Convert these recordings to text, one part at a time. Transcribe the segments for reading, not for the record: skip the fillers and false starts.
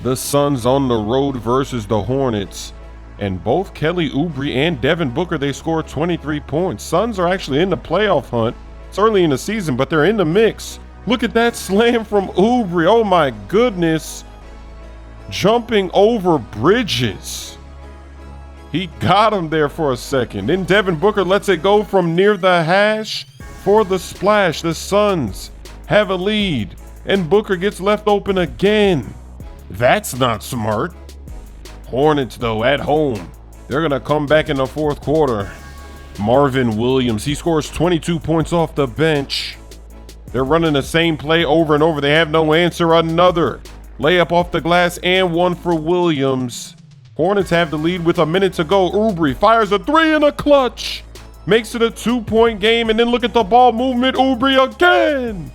The Suns on the road versus the Hornets. And both Kelly Oubre and Devin Booker, they scored 23 points. Suns are actually in the playoff hunt. It's early in the season, but they're in the mix. Look at that slam from Oubre. Oh my goodness. Jumping over Bridges. He got him there for a second. Then Devin Booker lets it go from near the hash for the splash. The Suns have a lead, and Booker gets left open again. That's not smart. Hornets, though, at home. They're going to come back in the fourth quarter. Marvin Williams, he scores 22 points off the bench. They're running the same play over and over. They have no answer. Another layup off the glass and one for Williams. Hornets have the lead with a minute to go. Oubre fires a three in a clutch. Makes it a 2-point game, and then look at the ball movement. Oubre again.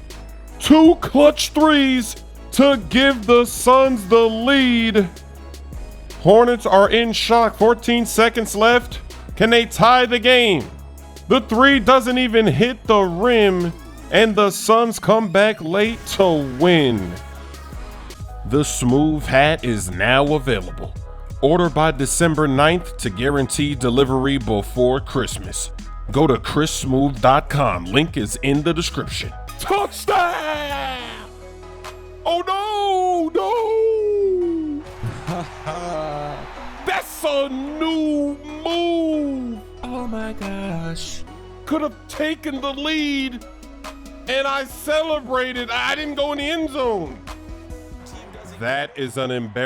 2 clutch threes to give the Suns the lead. Hornets are in shock. 14 seconds left. Can they tie the game? The three doesn't even hit the rim, and the Suns come back late to win. The Smoove hat is now available. Order by December 9th to guarantee delivery before Christmas. Go to chrissmoove.com. Link is in the description. Touchdown! Oh no! That's a new move! Oh my gosh. Could have taken the lead, and I celebrated. I didn't go in the end zone. That is an embarrassment.